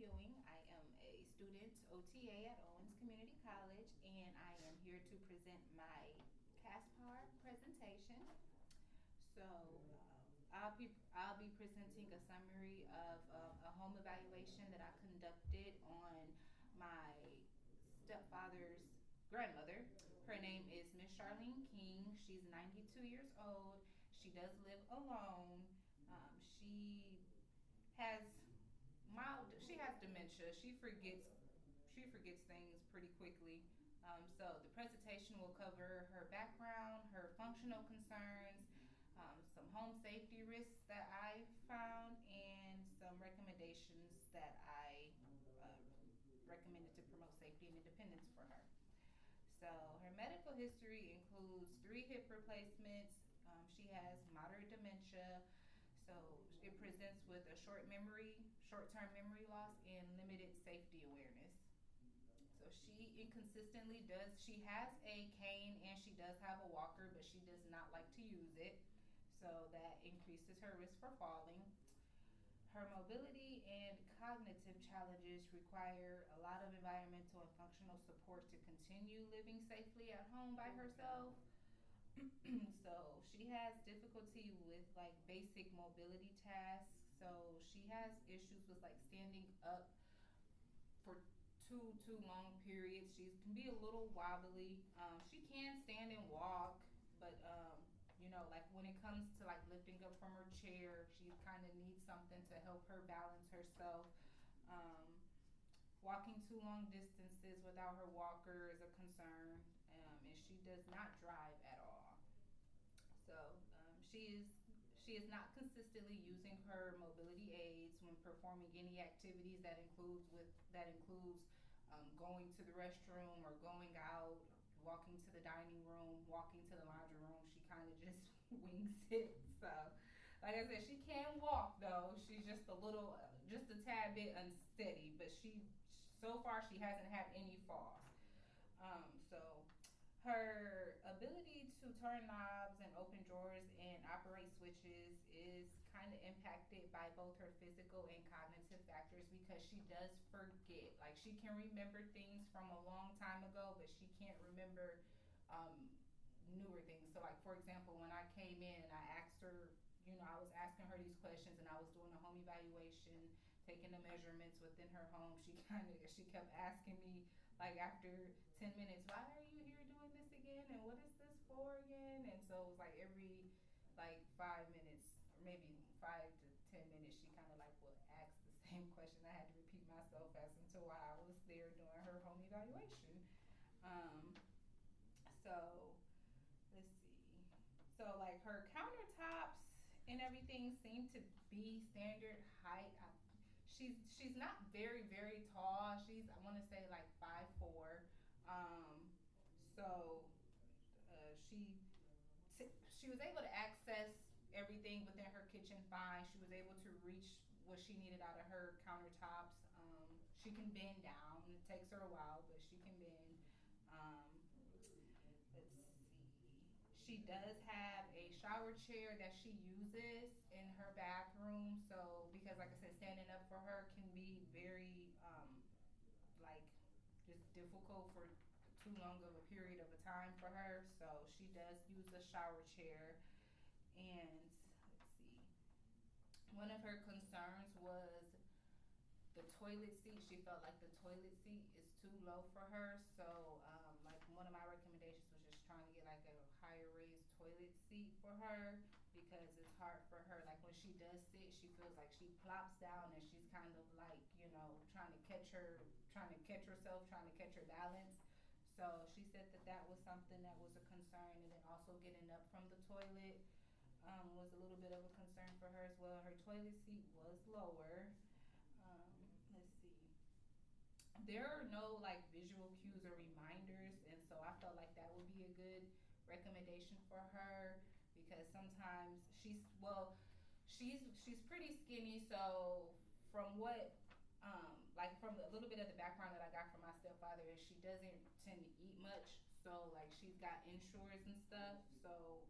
Ewing. I am a student OTA at Owens Community College, and I am here to present my CASPAR presentation. I'll be presenting a summary of a home evaluation that I conducted on my stepfather's grandmother. Her name is Miss Charlene King. She's 92 years old. She does live alone. She has dementia. She forgets things pretty quickly. So the presentation will cover her background, her functional concerns, some home safety risks that I found, and some recommendations that I uh, recommended to promote safety and independence for her. So her medical history includes 3 hip replacements. She has moderate dementia. So it presents with a short-term memory loss, and limited safety awareness. So she inconsistently does. She has a cane and she does have a walker, but she does not like to use it. So that increases her risk for falling. Her mobility and cognitive challenges require a lot of environmental and functional support to continue living safely at home by herself. So she has difficulty with like basic mobility tasks. So she has issues with like standing up for too long periods. She can be a little wobbly. She can stand and walk, but like when it comes to like lifting up from her chair, she kind of needs something to help her balance herself. Um, Walking too long distances without her walker is a concern, and she does not drive at all. So she is not consistently using her mobility aids when performing any activities that includes going to the restroom or going out, walking to the dining room, walking to the laundry room. She kind of just wings it. So, like I said, she can walk though. She's just a tad bit unsteady, but so far she hasn't had any falls. So her ability to turn knobs and open drawers and operate switches is kind of impacted by both her physical and cognitive factors because she does forget. Like she can remember things from a long time ago, but she can't remember um, newer things. So, like for example, when I came in and I asked her, I was asking her these questions and I was doing a home evaluation, taking the measurements within her home. She kept asking me like after 10 minutes, why are you here doing this again? And what is this for again? And so it was like every like 5 minutes or maybe 5 to 10 minutes, she kind of like would ask the same question. I had to repeat myself as until while I was there doing her home evaluation. Um, so let's see. So like her countertops and everything seem to be standard height. She's not very tall. I want to say like 5'4". Um, so she was able to access everything within her kitchen fine. She was able to reach what she needed out of her countertops. She can bend down. It takes her a while, but she can bend. Um, let's see. She does have a shower chair that she uses in her bathroom. So, because like I said, standing up for her can be very, like, just difficult for too long of a period of a time for her. So, she does use a shower chair. And let's see. One of her concerns was the toilet seat. She felt like the toilet seat is too low for her. So, like one of my recommendations was just trying to get like a higher raised toilet seat for her because it's hard for her. Like when she does sit, she feels like she plops down and she's kind of like trying to catch herself, trying to catch her balance. So she said that was something that was a concern, and then also getting up from the toilet was a little bit of a concern for her as well. Her toilet seat was lower. Let's see. There are no like visual cues or reminders, and so I felt like that would be a good recommendation for her because sometimes she's pretty skinny. So from what like from a little bit of the background that I got from my stepfather is she doesn't tend to eat much. So like she's got insurance and stuff. So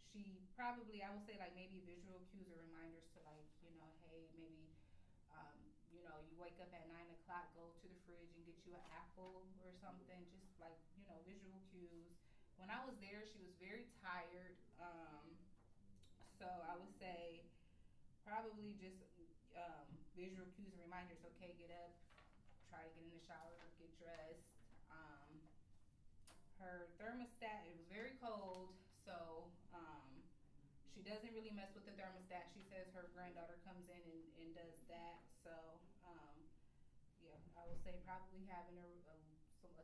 she probably I would say like maybe visual cues or reminders to like hey maybe You wake up at 9 o'clock, go to the fridge and get you an apple or something, just like, visual cues. When I was there, she was very tired. So I would say probably just visual cues and reminders. Okay, get up, try to get in the shower, get dressed. Her thermostat, it was very cold, so she doesn't really mess with the thermostat. She says her granddaughter comes in and does that. So, yeah, I would say probably having a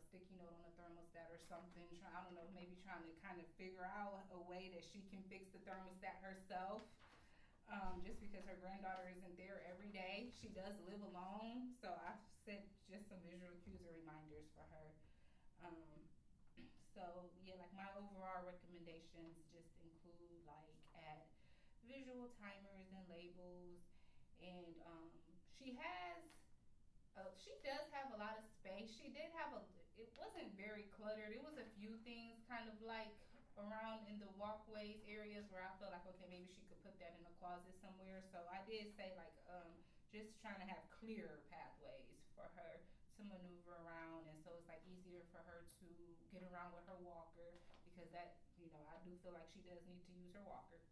sticky note on the thermostat or something. I don't know, maybe trying to kind of figure out a way that she can fix the thermostat herself. Just because her granddaughter isn't there every day. She does live alone, so I've set just some visual cues and reminders for her. Um, so yeah, like my overall recommendations just include like add visual timers and labels, and she does have a lot of space. She did have it wasn't very cluttered. It was a few things kind of like around in the walkways areas where I felt like, okay, maybe she could put that in a closet somewhere. So I did say like just trying to have clear pathways for her to maneuver around, and so it's like easier for her to get around with her walker, because that, I do feel like she does need to use her walker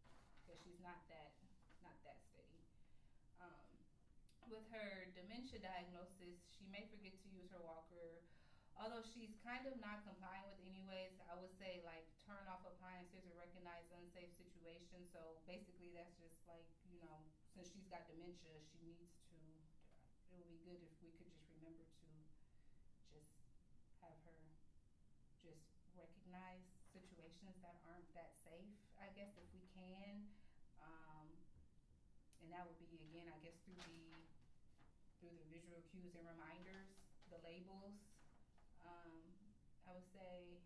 because she's not that steady. Um, with her dementia diagnosis, she may forget to use her walker. Although she's kind of not complying with anyways, I would say like turn off appliances or recognize unsafe situations. So basically that's just like, since she's got dementia, she needs to, it would be good if we could just remember to just have her just recognize situations that aren't that safe, I guess, if we can. And that would be, again, I guess, through the visual cues and reminders, the labels. I would say,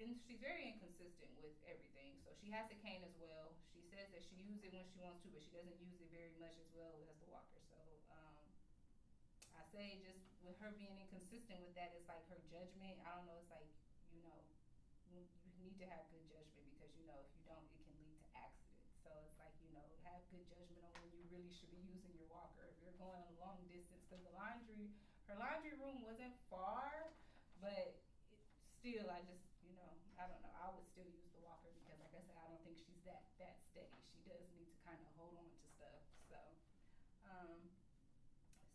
and she's very inconsistent with everything. So she has a cane as well. She says that she uses it when she wants to, but she doesn't use it very much as well as the walker. So I say just with her being inconsistent with that, it's like her judgment. I don't know. It's like, you need to have good judgment, because if you don't, it can lead to accidents. So it's like, have good judgment on when you really should be using your walker if you're going a long distance. Because her laundry room wasn't far, but still, I just, I don't know. I would still use the walker because, like I said, I don't think she's that steady. She does need to kind of hold on to stuff.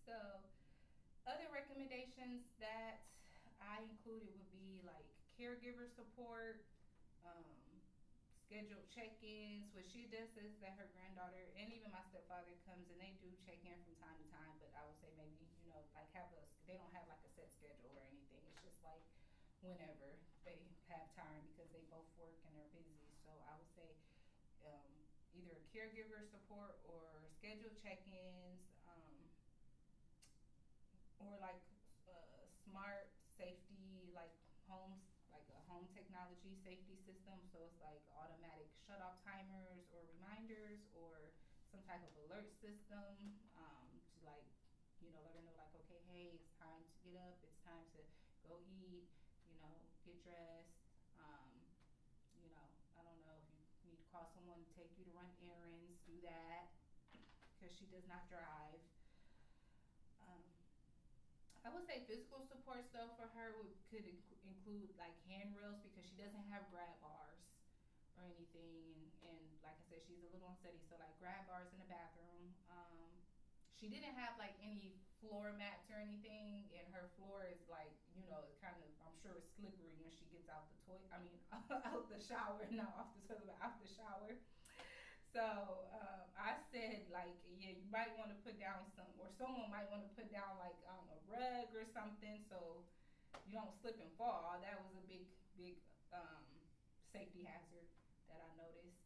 So other recommendations that I included would be like caregiver support, um, scheduled check-ins. What she does is that her granddaughter and even my stepfather comes and they do check in from time to time. But I would say maybe like they don't have like a set schedule or anything. It's just like whenever they have time, because they both work and they're busy. So I would say either caregiver support or scheduled check-ins, or like smart safety, like a home technology safety system. So it's like automatic shut off timers or reminders, or some type of alert system, to like, let her know like, okay, hey, it's time to get up, it's time to go eat, get dressed. I don't know if you need to call someone to take you to run errands, do that, because she does not drive. I would say physical support stuff for her could include like handrails, because she doesn't have grab bars or anything, and like I said, she's a little unsteady, so like grab bars in the bathroom. She didn't have like any floor mats or anything, and her floor is like, it's kind of, I'm sure it's slippery when she gets out the toilet. I mean, out the shower, not off the toilet, but out the shower. So I said, like, yeah, you might want to put down or someone might want to put down like a rug or something, so you don't slip and fall. That was a big safety hazard that I noticed.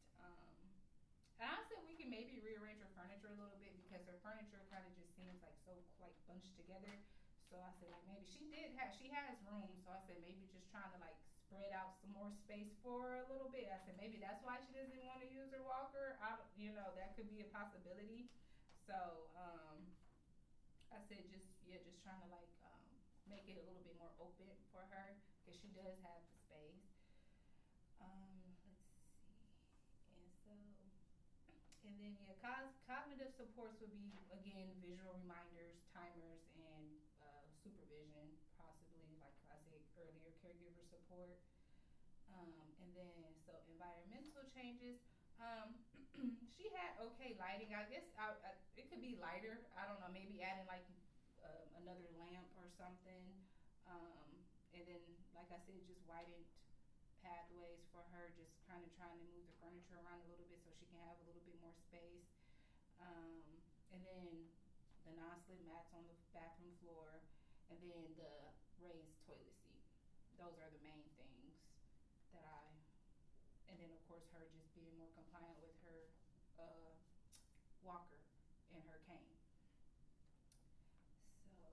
And I said we can maybe rearrange her furniture a little bit, because her furniture kind of just seems like so like bunched together. So I said like maybe she has room. So I said maybe just trying to like spread out some more space for her a little bit. I said maybe that's why she doesn't want to use her walker. That could be a possibility. So I said just trying to like make it a little bit more open for her, because she does have the space. Let's see. And then yeah, cognitive supports would be again visual reminders, timers, and supervision, possibly like I said earlier, caregiver support. And then so environmental changes. Um, she had okay lighting. I guess it could be lighter. I don't know. Maybe adding like another lamp or something. Um, and then, like I said, just widened pathways for her. Just kind of trying to move the furniture around a little bit so she can have a little bit more space. Um, and then the non-slip mats on the bathroom floor, and then the raised toilet seat. Those are the main things that I, and then of course her just being more compliant with her uh, walker and her cane. So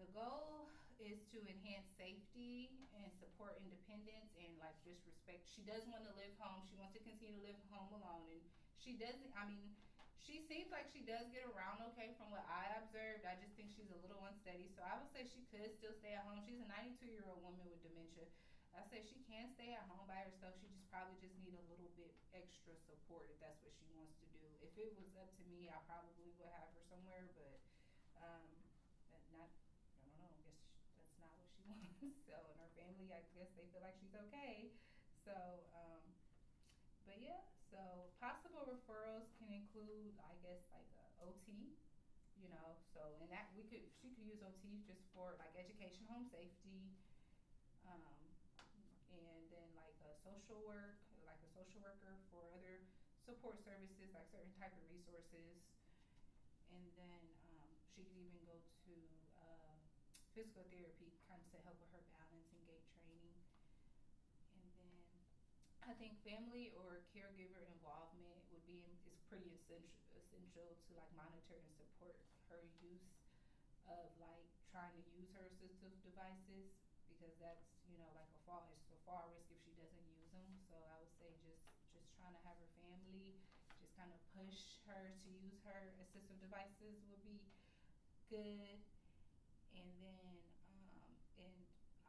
the goal is to enhance safety and support independence and like just respect. She does want to live home. She wants to continue to live home alone, and she doesn't. I mean, she seems like she does get around okay from what I observed. I just think she's a little unsteady. So I would say she could still stay at home. She's a 92-year-old woman with dementia. I say she can stay at home by herself. She just probably just need a little bit extra support if that's what she wants to do. If it was up to me, I probably would have her somewhere, but um, not. I don't know. I guess that's not what she wants. So, and her family, I guess they feel like she's okay. So, but yeah. So possible referrals can include, I guess, like OT. You know, so and that she could use OT just for like education, home safety. Um, and then like a social work, like a social worker for other support services, like certain type of resources. And then she could even go to physical therapy, kind of to help with her balance and gait training. And then I think family or caregiver involvement would be is pretty essential to like monitor and support her use of like trying to use her assistive devices, because that's like it's a fall risk if she doesn't use them. So I would say just trying to have her family just kind of push her to use her assistive devices would be good. And then and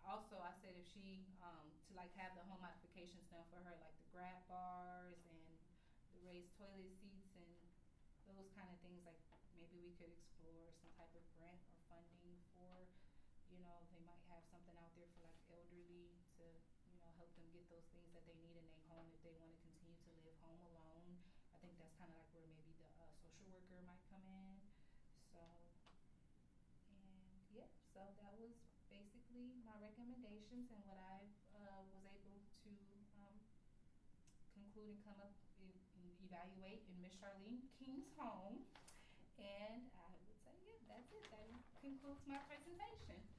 also I said if she to like have the home modifications done for her, like the grab bars and the raised toilet seats and those kind of things, like maybe we could explore some type of grant or funding for, they might have something out there for like elderly to, help them get those things that they need in their home if they want to continue to live home alone. I think that's kind of like where maybe the social worker might come in. So, and yeah, so that was basically my recommendations and what I was able to conclude and come up and evaluate in Miss Charlene King's home. And I would say, yeah, that's it. That concludes my presentation.